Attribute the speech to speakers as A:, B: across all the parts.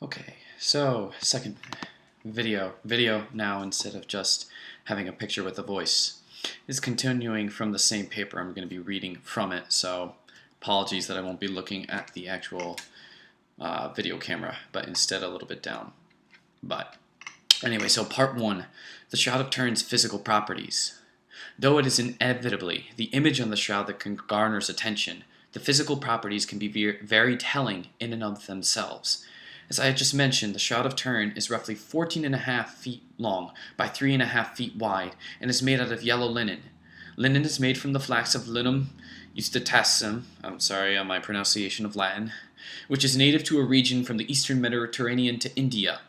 A: Okay, so second video now instead of just having a picture with a voice is continuing from the same paper. I'm going to be reading from it, so apologies that I won't be looking at the actual video camera, but instead a little bit down. But anyway, so part 1, the Shroud of Turin's physical properties. Though it is inevitably the image on the shroud that garners attention, the physical properties can be very telling in and of themselves. As I had just mentioned, the Shroud of Turin is roughly 14.5 feet long by 3.5 feet wide and is made out of yellow linen. Linen is made from the flax of Linum ustensum, I'm sorry on my pronunciation of Latin, which is native to a region from the eastern Mediterranean to India.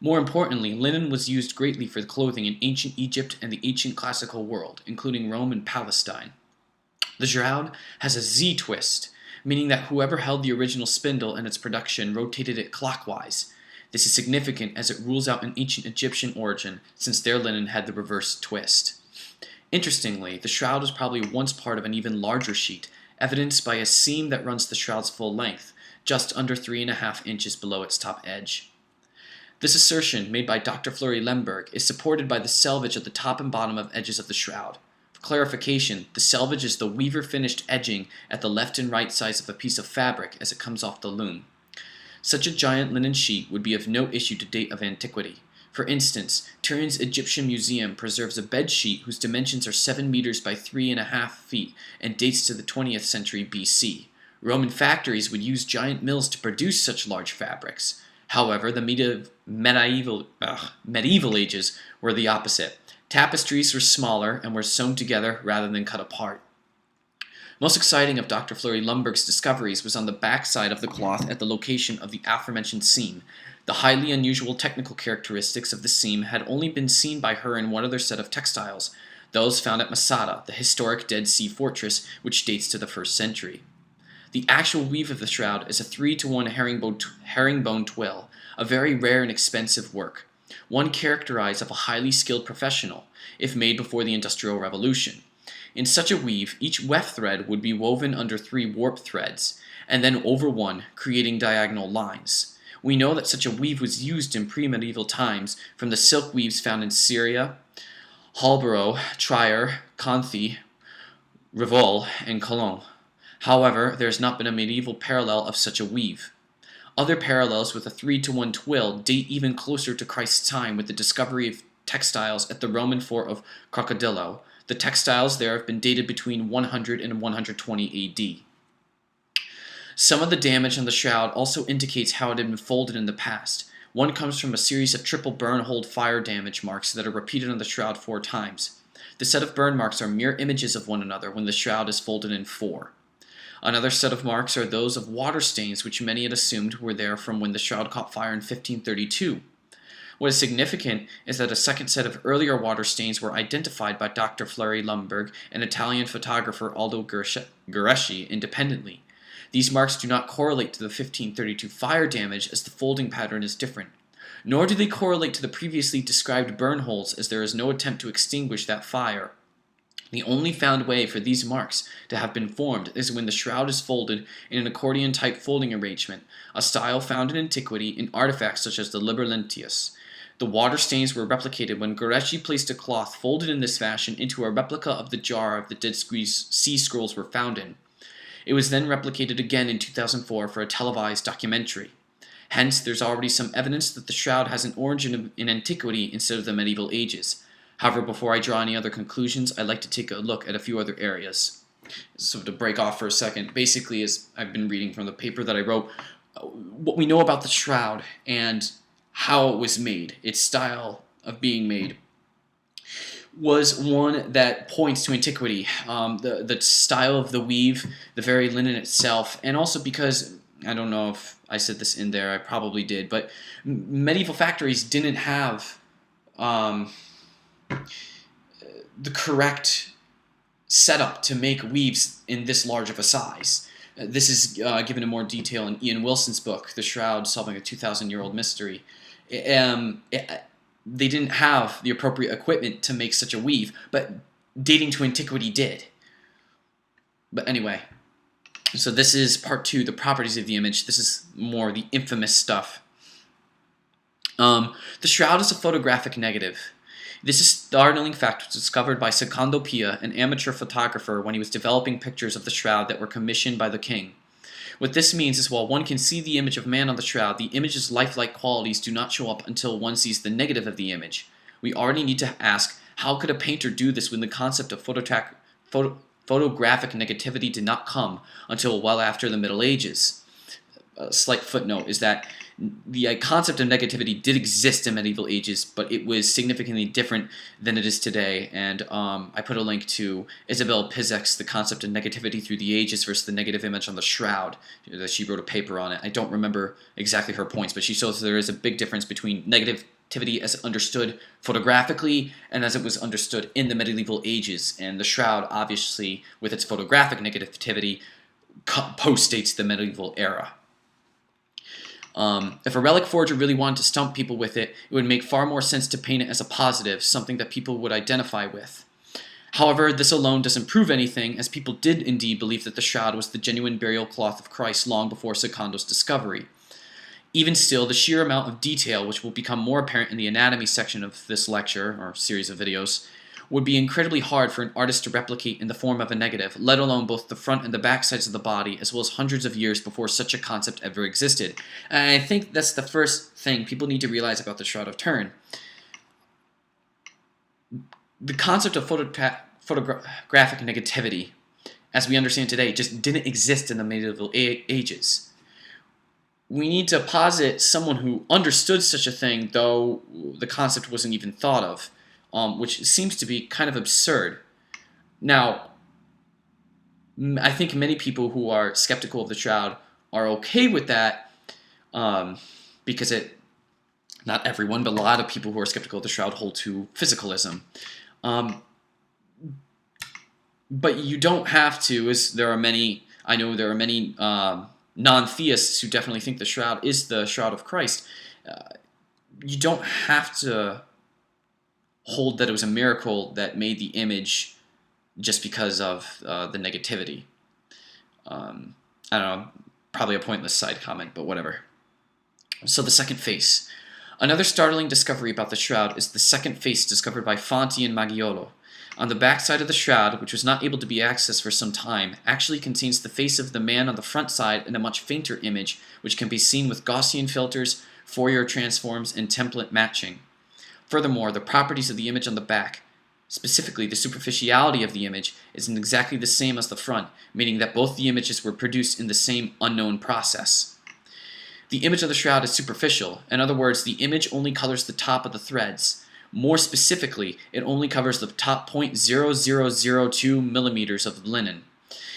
A: More importantly, linen was used greatly for clothing in ancient Egypt and the ancient classical world, including Rome and Palestine. The shroud has a Z-twist, meaning that whoever held the original spindle in its production rotated it clockwise. This is significant as it rules out an ancient Egyptian origin, since their linen had the reverse twist. Interestingly, the shroud was probably once part of an even larger sheet, evidenced by a seam that runs the shroud's full length, just under 3.5 inches below its top edge. This assertion, made by Dr. Fleury Lemberg, is supported by the selvage at the top and bottom of edges of the shroud. For clarification, the selvage is the weaver-finished edging at the left and right sides of a piece of fabric as it comes off the loom. Such a giant linen sheet would be of no issue to date of antiquity. For instance, Turin's Egyptian Museum preserves a bed sheet whose dimensions are 7 meters by 3.5 feet and dates to the 20th century BC. Roman factories would use giant mills to produce such large fabrics. However, the medieval ages were the opposite. Tapestries were smaller and were sewn together rather than cut apart. Most exciting of Dr. Fleury Lemberg's discoveries was on the back side of the cloth at the location of the aforementioned seam. The highly unusual technical characteristics of the seam had only been seen by her in one other set of textiles, those found at Masada, the historic Dead Sea fortress, which dates to the 1st century. The actual weave of the shroud is a 3-to-1 herringbone twill, a very rare and expensive work, one characterized of a highly skilled professional, if made before the Industrial Revolution. In such a weave, each weft thread would be woven under 3 warp threads, and then over one, creating diagonal lines. We know that such a weave was used in pre-medieval times from the silk weaves found in Syria, Halborough, Trier, Conthi, Rivol, and Cologne. However, there has not been a medieval parallel of such a weave. Other parallels with a 3-to-1 twill date even closer to Christ's time with the discovery of textiles at the Roman fort of Crocodilo. The textiles there have been dated between 100 and 120 AD. Some of the damage on the shroud also indicates how it had been folded in the past. One comes from a series of triple burn-hole fire damage marks that are repeated on the shroud 4 times. The set of burn marks are mere images of one another when the shroud is folded in 4. Another set of marks are those of water stains, which many had assumed were there from when the shroud caught fire in 1532. What is significant is that a second set of earlier water stains were identified by Dr. Fleury Lemberg and Italian photographer Aldo Guerreschi independently. These marks do not correlate to the 1532 fire damage, as the folding pattern is different. Nor do they correlate to the previously described burn holes, as there is no attempt to extinguish that fire. The only found way for these marks to have been formed is when the shroud is folded in an accordion-type folding arrangement, a style found in antiquity in artifacts such as the Liber Lentius. The water stains were replicated when Guerreschi placed a cloth folded in this fashion into a replica of the jar of the Dead Sea Scrolls were found in. It was then replicated again in 2004 for a televised documentary. Hence, there's already some evidence that the shroud has an origin in antiquity instead of the medieval ages. However, before I draw any other conclusions, I'd like to take a look at a few other areas. So to break off for a second, basically as I've been reading from the paper that I wrote, what we know about the shroud and how it was made, its style of being made, was one that points to antiquity. The style of the weave, the very linen itself, and also because, I don't know if I said this in there, I probably did, but medieval factories didn't have the correct setup to make weaves in this large of a size. This is given in more detail in Ian Wilson's book, The Shroud, Solving a 2,000-Year-Old Mystery. They didn't have the appropriate equipment to make such a weave, but dating to antiquity did. But anyway, so this is part 2, the properties of the image. This is more the infamous stuff. The shroud is a photographic negative. This is startling fact was discovered by Secondo Pia, an amateur photographer, when he was developing pictures of the shroud that were commissioned by the king. What this means is while one can see the image of man on the shroud, the image's lifelike qualities do not show up until one sees the negative of the image. We already need to ask, how could a painter do this when the concept of photographic negativity did not come until well after the Middle Ages? A slight footnote is that the concept of negativity did exist in medieval ages, but it was significantly different than it is today. And I put a link to Isabel Pizek's The Concept of Negativity Through the Ages versus the Negative Image on the Shroud. She wrote a paper on it. I don't remember exactly her points, but she shows there is a big difference between negativity as understood photographically and as it was understood in the medieval ages. And the Shroud, obviously, with its photographic negativity, postdates the medieval era. If a relic forger really wanted to stump people with it, it would make far more sense to paint it as a positive, something that people would identify with. However, this alone doesn't prove anything, as people did indeed believe that the shroud was the genuine burial cloth of Christ long before Secondo's discovery. Even still, the sheer amount of detail, which will become more apparent in the anatomy section of this lecture, or series of videos, would be incredibly hard for an artist to replicate in the form of a negative, let alone both the front and the back sides of the body, as well as hundreds of years before such a concept ever existed. And I think that's the first thing people need to realize about the Shroud of Turin. The concept of photographic negativity, as we understand today, just didn't exist in the medieval ages. We need to posit someone who understood such a thing, though the concept wasn't even thought of. Which seems to be kind of absurd. Now, I think many people who are skeptical of the shroud are okay with that because not everyone, but a lot of people who are skeptical of the shroud hold to physicalism. But you don't have to, as I know there are many non-theists who definitely think the shroud is the shroud of Christ. You don't have to hold that it was a miracle that made the image just because of the negativity. I don't know, probably a pointless side comment, but whatever. So the second face. Another startling discovery about the shroud is the second face discovered by Fanti and Maggiolo. On the back side of the shroud, which was not able to be accessed for some time, actually contains the face of the man on the front side in a much fainter image, which can be seen with Gaussian filters, Fourier transforms, and template matching. Furthermore, the properties of the image on the back, specifically the superficiality of the image, is exactly the same as the front, meaning that both the images were produced in the same unknown process. The image of the shroud is superficial. In other words, the image only colors the top of the threads. More specifically, it only covers the top 0.0002 millimeters of linen.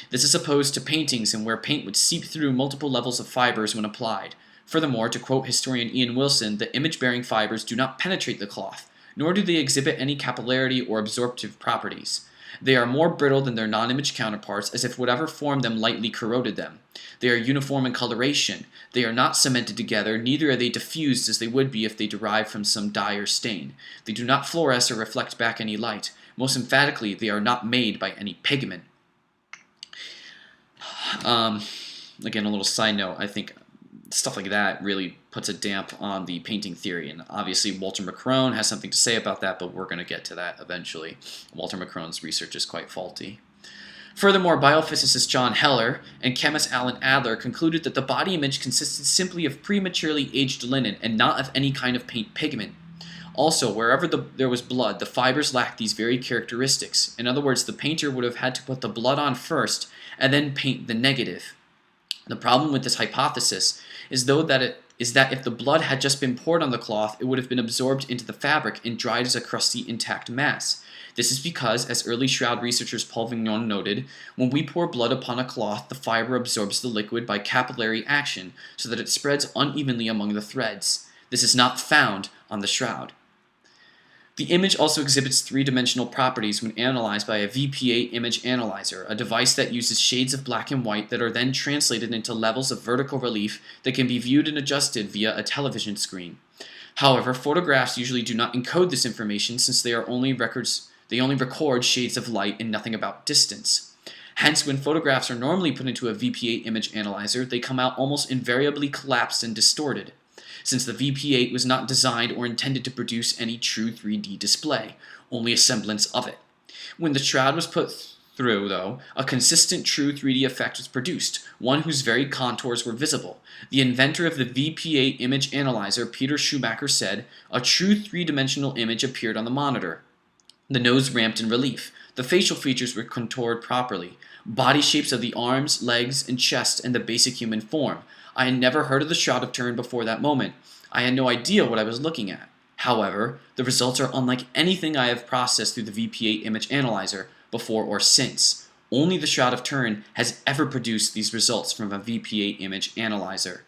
A: This is opposed to paintings in where paint would seep through multiple levels of fibers when applied. Furthermore, to quote historian Ian Wilson, the image-bearing fibers do not penetrate the cloth, nor do they exhibit any capillarity or absorptive properties. They are more brittle than their non-image counterparts, as if whatever formed them lightly corroded them. They are uniform in coloration. They are not cemented together, neither are they diffused as they would be if they derived from some dye or stain. They do not fluoresce or reflect back any light. Most emphatically, they are not made by any pigment. Again, a little side note, I think stuff like that really puts a damp on the painting theory, and obviously Walter Macron has something to say about that, but we're going to get to that eventually. Walter Macron's research is quite faulty. Furthermore, biophysicist John Heller and chemist Alan Adler concluded that the body image consisted simply of prematurely aged linen and not of any kind of paint pigment. Also, wherever there was blood, the fibers lacked these very characteristics. In other words, the painter would have had to put the blood on first and then paint the negative. The problem with this hypothesis is that if the blood had just been poured on the cloth, it would have been absorbed into the fabric and dried as a crusty, intact mass. This is because, as early shroud researchers Paul Vignon noted, when we pour blood upon a cloth, the fiber absorbs the liquid by capillary action, so that it spreads unevenly among the threads. This is not found on the shroud. The image also exhibits three-dimensional properties when analyzed by a VPA image analyzer, a device that uses shades of black and white that are then translated into levels of vertical relief that can be viewed and adjusted via a television screen. However, photographs usually do not encode this information since they only record shades of light and nothing about distance. Hence, when photographs are normally put into a VPA image analyzer, they come out almost invariably collapsed and distorted. since the VP8 was not designed or intended to produce any true 3D display, only a semblance of it. When the shroud was put through, though, a consistent true 3D effect was produced, one whose very contours were visible. The inventor of the VP8 image analyzer, Peter Schumacher, said, "A true three-dimensional image appeared on the monitor. The nose ramped in relief. The facial features were contoured properly. Body shapes of the arms, legs, and chest, and the basic human form. I had never heard of the Shroud of Turin before that moment. I had no idea what I was looking at. However, the results are unlike anything I have processed through the VP8 image analyzer, before or since. Only the Shroud of Turin has ever produced these results from a VP8 image analyzer."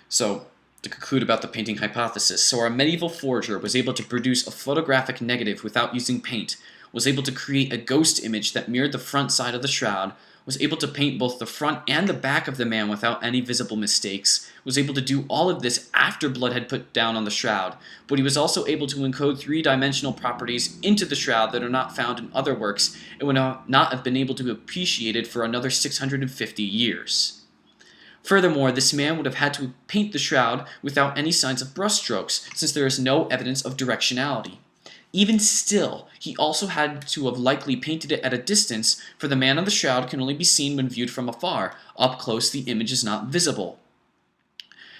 A: So, to conclude about the painting hypothesis, our medieval forger was able to produce a photographic negative without using paint, was able to create a ghost image that mirrored the front side of the shroud, was able to paint both the front and the back of the man without any visible mistakes, was able to do all of this after blood had put down on the shroud, but he was also able to encode three-dimensional properties into the shroud that are not found in other works and would not have been able to be appreciated for another 650 years. Furthermore, this man would have had to paint the shroud without any signs of brushstrokes, since there is no evidence of directionality. Even still, he also had to have likely painted it at a distance, for the man on the shroud can only be seen when viewed from afar. Up close, the image is not visible.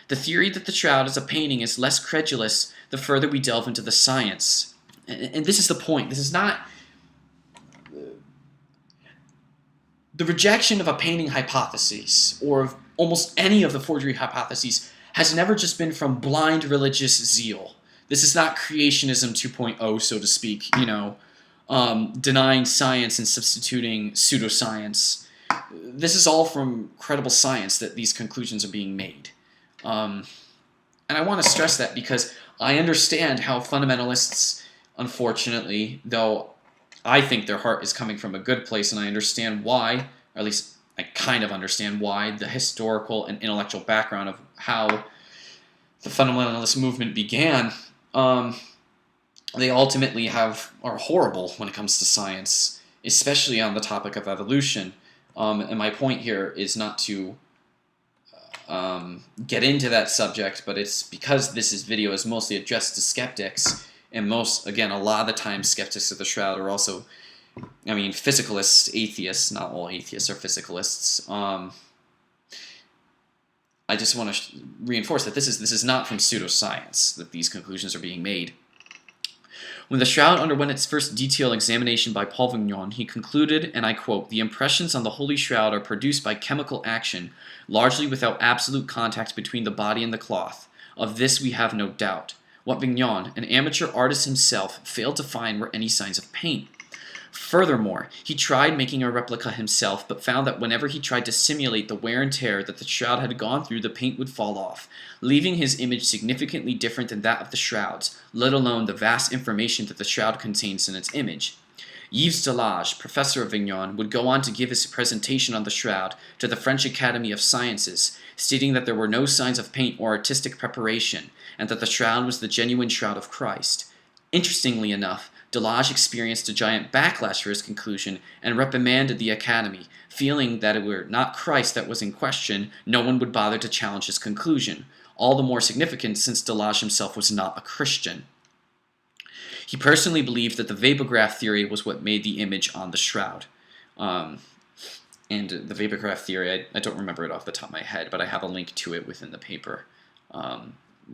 A: The theory that the shroud is a painting is less credulous the further we delve into the science. And this is the point. This is not... The rejection of a painting hypothesis, or of almost any of the forgery hypotheses, has never just been from blind religious zeal. This is not creationism 2.0, so to speak, denying science and substituting pseudoscience. This is all from credible science that these conclusions are being made. And I want to stress that because I understand how fundamentalists, unfortunately, though I think their heart is coming from a good place, and I understand why, or at least I kind of understand why, the historical and intellectual background of how the fundamentalist movement began. They ultimately are horrible when it comes to science, especially on the topic of evolution. And my point here is not to get into that subject, but it's because this video is mostly addressed to skeptics, and a lot of the time skeptics of the Shroud are also, physicalists, atheists. Not all atheists are physicalists. I just want to reinforce that this is not from pseudoscience that these conclusions are being made. When the Shroud underwent its first detailed examination by Paul Vignon, he concluded, and I quote, "The impressions on the Holy Shroud are produced by chemical action, largely without absolute contact between the body and the cloth. Of this we have no doubt. What Vignon, an amateur artist himself, failed to find were any signs of paint. Furthermore, he tried making a replica himself, but found that whenever he tried to simulate the wear and tear that the shroud had gone through, the paint would fall off, leaving his image significantly different than that of the shroud's, let alone the vast information that the shroud contains in its image." Yves Delage, professor of Vignon, would go on to give his presentation on the shroud to the French Academy of Sciences, stating that there were no signs of paint or artistic preparation, and that the shroud was the genuine shroud of Christ. Interestingly enough, Delage experienced a giant backlash for his conclusion and reprimanded the Academy, feeling that it were not Christ that was in question, no one would bother to challenge his conclusion, all the more significant since Delage himself was not a Christian. He personally believed that the vapograph theory was what made the image on the shroud. And the vapograph theory, I don't remember it off the top of my head, but I have a link to it within the paper.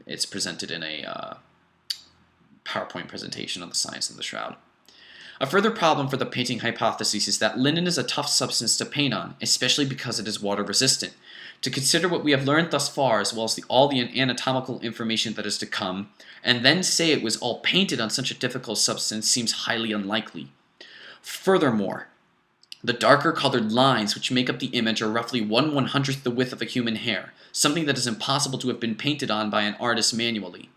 A: It's presented in a PowerPoint presentation on the science of the shroud. A further problem for the painting hypothesis is that linen is a tough substance to paint on, especially because it is water resistant. To consider what we have learned thus far, as well as all the anatomical information that is to come, and then say it was all painted on such a difficult substance seems highly unlikely. Furthermore, the darker colored lines which make up the image are roughly 1/100th the width of a human hair, something that is impossible to have been painted on by an artist manually.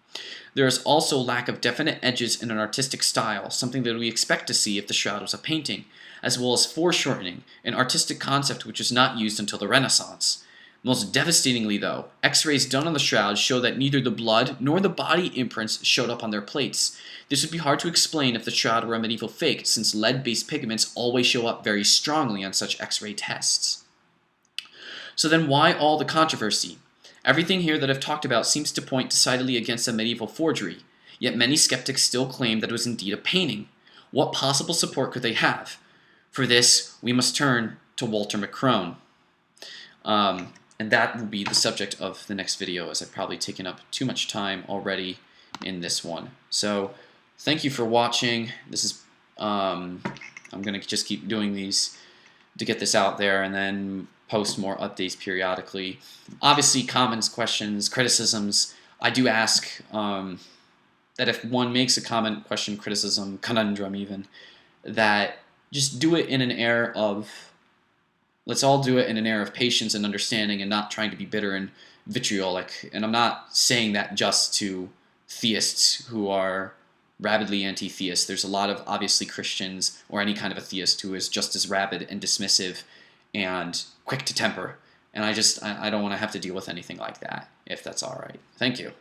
A: There is also lack of definite edges in an artistic style, something that we expect to see if the shroud was a painting, as well as foreshortening, an artistic concept which was not used until the Renaissance. Most devastatingly, though, X-rays done on the shroud show that neither the blood nor the body imprints showed up on their plates. This would be hard to explain if the shroud were a medieval fake, since lead-based pigments always show up very strongly on such X-ray tests. So then why all the controversy? Everything here that I've talked about seems to point decidedly against a medieval forgery, yet many skeptics still claim that it was indeed a painting. What possible support could they have? For this, we must turn to Walter McCrone. And that will be the subject of the next video, as I've probably taken up too much time already in this one. So, thank you for watching. This is, I'm going to just keep doing these to get this out there, and then post more updates periodically. Obviously, comments, questions, criticisms, I do ask that if one makes a comment, question, criticism, conundrum even, that just do it in an air of, let's all do it in an air of patience and understanding, and not trying to be bitter and vitriolic. And I'm not saying that just to theists who are rabidly anti-theist. There's a lot of obviously Christians or any kind of a theist who is just as rabid and dismissive and quick to temper. And I don't want to have to deal with anything like that, if that's all right. Thank you.